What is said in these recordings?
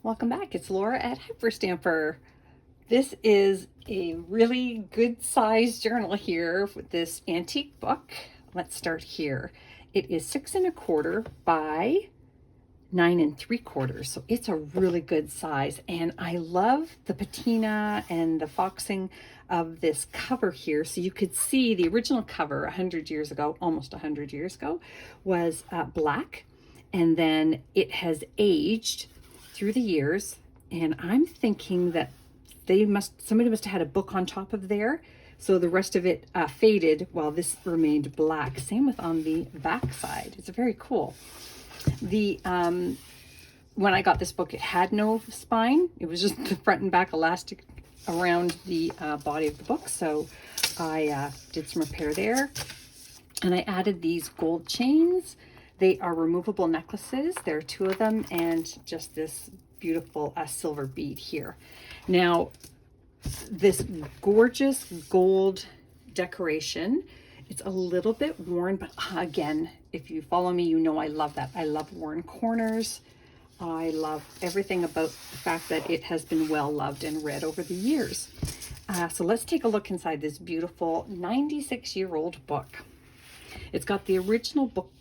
Welcome back. It's Laura at Hyperstamper. This is a really good sized journal here with this antique book. Let's start here. It is 6 1/4 by 9 3/4, so it's a really good size. And I love the patina and the foxing of this cover here. So you could see the original cover 100 years ago, almost 100 years ago, was black, and then it has aged through the years, and I'm thinking that somebody must have had a book on top of there, so the rest of it faded while this remained black. Same with on the back side. It's very cool. The when I got this book, it had no spine. It was just the front and back elastic around the body of the book. So I did some repair there, and I added these gold chains. They are removable necklaces. There are 2 of them, and just this beautiful silver bead here. Now, this gorgeous gold decoration, it's a little bit worn, but again, if you follow me, you know I love that. I love worn corners. I love everything about the fact that it has been well loved and read over the years. So let's take a look inside this beautiful 96-year-old book. It's got the original book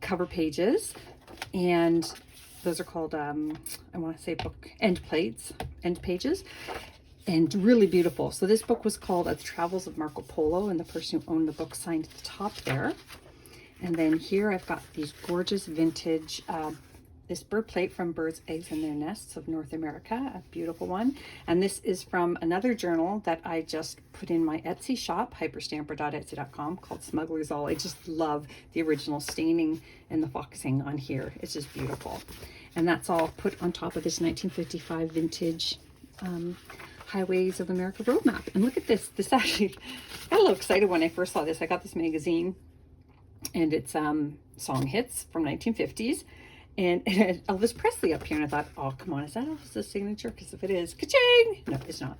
cover pages, and those are called I want to say book end pages, and really beautiful. So this book was called The Travels of Marco Polo, and the person who owned the book signed at the top there. And then here I've got these gorgeous vintage this bird plate from Birds, Eggs, and Their Nests of North America, a beautiful one. And this is from another journal that I just put in my Etsy shop, hyperstamper.etsy.com, called Smuggler's All. I just love the original staining and the foxing on here. It's just beautiful. And that's all put on top of this 1955 vintage Highways of America road map. And look at this. This actually, I got a little excited when I first saw this. I got this magazine, and it's song hits from 1950s. And it had Elvis Presley up here, and I thought, oh, come on, is that Elvis' signature? Because if it is, ka-ching! No, it's not.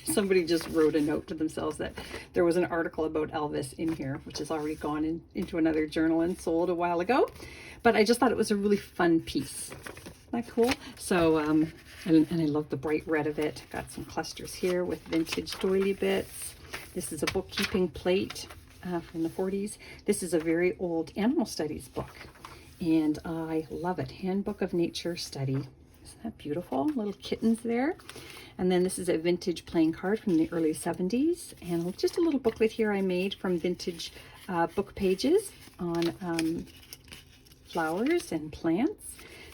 Somebody just wrote a note to themselves that there was an article about Elvis in here, which has already gone into another journal and sold a while ago. But I just thought it was a really fun piece. Isn't that cool? So, and I love the bright red of it. Got some clusters here with vintage doily bits. This is a bookkeeping plate from the 40s. This is a very old animal studies book, and I love it. Handbook of Nature Study. Isn't that beautiful? Little kittens there. And then this is a vintage playing card from the early 70s, and just a little booklet here I made from vintage book pages on flowers and plants.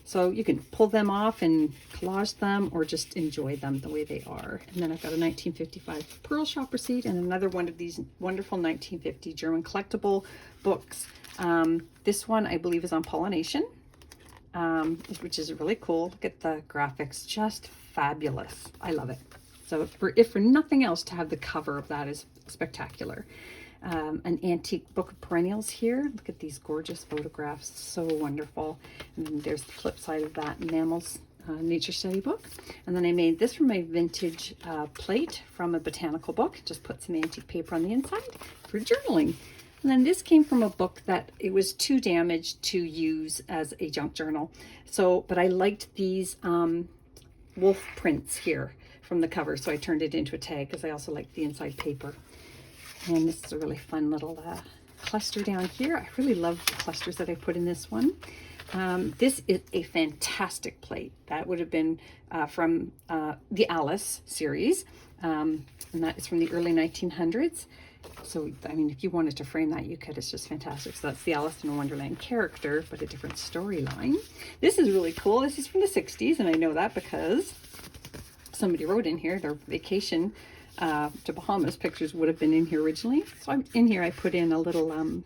So you can pull them off and collage them, or just enjoy them the way they are. And then I've got a 1955 Pearl Shop receipt and another one of these wonderful 1950 German collectible books. This one I believe is on pollination, which is really cool. Look at the graphics, just fabulous. I love it. So if for nothing else, to have the cover of that is spectacular. An antique book of perennials here. Look at these gorgeous photographs, so wonderful. And then there's the flip side of that mammals nature study book. And then I made this from my vintage plate from a botanical book. Just put some antique paper on the inside for journaling. And then this came from a book that it was too damaged to use as a junk journal. So, but I liked these wolf prints here from the cover, so I turned it into a tag because I also liked the inside paper. And this is a really fun little cluster down here. I really love the clusters that I put in this one. This is a fantastic plate. That would have been from the Alice series, and that is from the early 1900s. So, I mean, if you wanted to frame that, you could. It's just fantastic. So that's the Alice in Wonderland character, but a different storyline. This is really cool. This is from the 60s, and I know that because somebody wrote in here their vacation to Bahamas pictures would have been in here originally. So in here I put in a little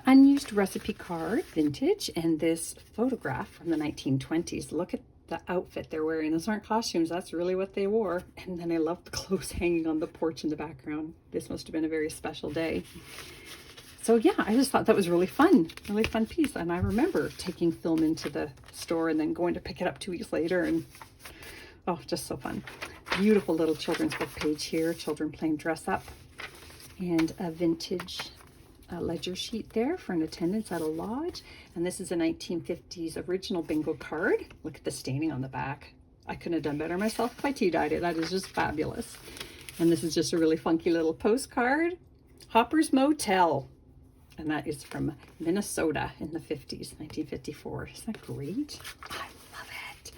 unused recipe card, vintage, and this photograph from the 1920s. Look at the outfit they're wearing. Those aren't costumes, that's really what they wore. And then I love the clothes hanging on the porch in the background. This must have been a very special day. So yeah, I just thought that was really fun piece. And I remember taking film into the store and then going to pick it up 2 weeks later, and oh, just so fun. Beautiful little children's book page here, children playing dress up, and a vintage ledger sheet there for an attendance at a lodge. And this is a 1950s original bingo card. Look at the staining on the back. I couldn't have done better myself if I tea-dyed it. That is just fabulous. And this is just a really funky little postcard. Hopper's Motel. And that is from Minnesota in the 50s, 1954. Isn't that great? I love it.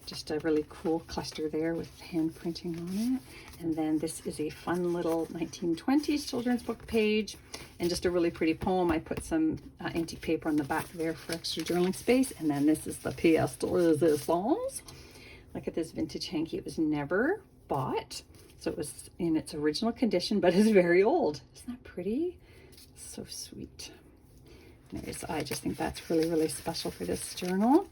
Just a really cool cluster there with hand printing on it. And then this is a fun little 1920s children's book page and just a really pretty poem. I put some antique paper on the back there for extra journaling space. And then this is the pièce de résistance. Look at this vintage hanky. It was never bought, so it was in its original condition, but it's very old. Isn't that pretty? So sweet. Anyways, I just think that's really, really special for this journal.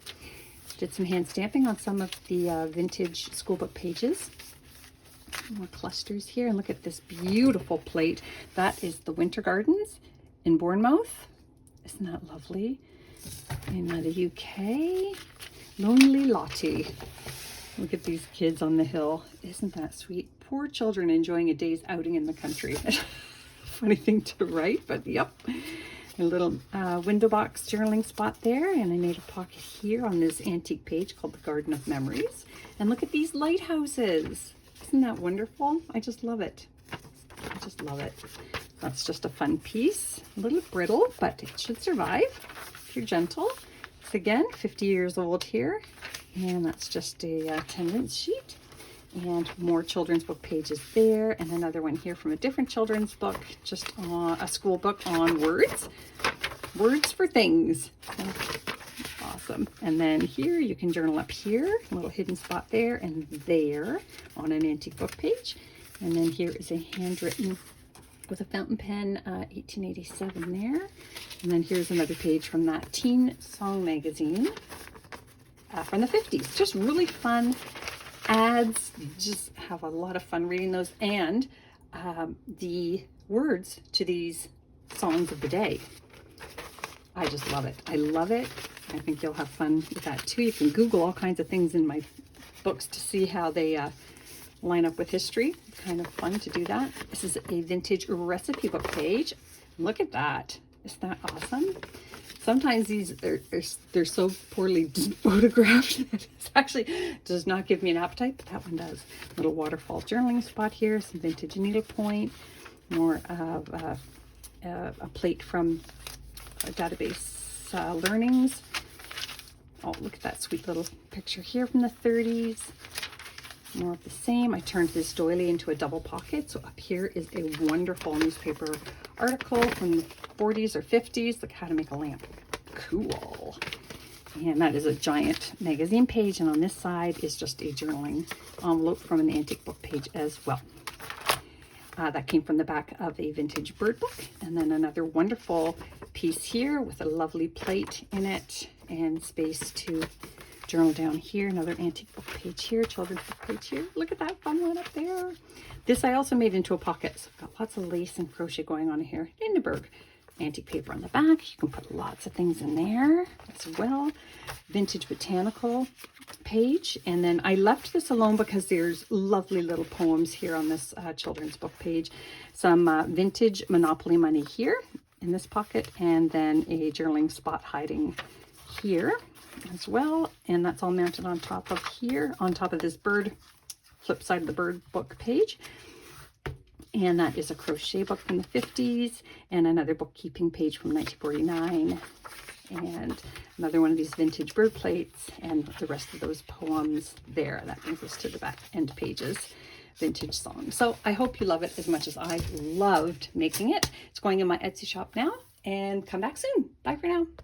Did some hand stamping on some of the vintage schoolbook pages. More clusters here, and look at this beautiful plate. That is the Winter Gardens in Bournemouth. Isn't that lovely? In the UK, Lonely Lottie. Look at these kids on the hill. Isn't that sweet? Poor children enjoying a day's outing in the country. Funny thing to write, but yep. A little window box journaling spot there, and I made a pocket here on this antique page called the Garden of Memories. And look at these lighthouses. Isn't that wonderful? I just love it. I just love it. That's just a fun piece. A little brittle, but it should survive if you're gentle. It's again 50 years old here. And that's just a attendance sheet. And more children's book pages there. And another one here from a different children's book, just a school book on words. Words for things. Awesome. And then here you can journal up here, a little hidden spot there and there on an antique book page. And then here is a handwritten with a fountain pen, 1887 there. And then here's another page from that teen song magazine from the 50s. Just really fun ads. Just have a lot of fun reading those, and the words to these songs of the day. I just love it. I love it. I think you'll have fun with that too. You can Google all kinds of things in my books to see how they line up with history. It's kind of fun to do that. This is a vintage recipe book page. Look at that. Isn't that awesome? Sometimes these they're so poorly photographed that it actually does not give me an appetite, but that one does. Little waterfall journaling spot here, some vintage needlepoint, more of a plate from database learnings. Oh, look at that sweet little picture here from the 30s. More of the same. I turned this doily into a double pocket. So up here is a wonderful newspaper article from the 40s or 50s, like how to make a lamp. Cool. And that is a giant magazine page. And on this side is just a journaling envelope from an antique book page as well. That came from the back of a vintage bird book. And then another wonderful piece here with a lovely plate in it and space to journal down here. Another antique book page here, children's book page here. Look at that fun one up there. This I also made into a pocket. So I've got lots of lace and crochet going on here. Hindenburg. Antique paper on the back. You can put lots of things in there as well. Vintage botanical page. And then I left this alone because there's lovely little poems here on this children's book page. Some vintage Monopoly money here in this pocket, and then a journaling spot hiding here as well. And that's all mounted on top of here, on top of this bird, flip side of the bird book page. And that is a crochet book from the 50s and another bookkeeping page from 1949. And another one of these vintage bird plates and the rest of those poems there. That brings us to the back end pages. Vintage songs. So I hope you love it as much as I loved making it. It's going in my Etsy shop now, and come back soon. Bye for now.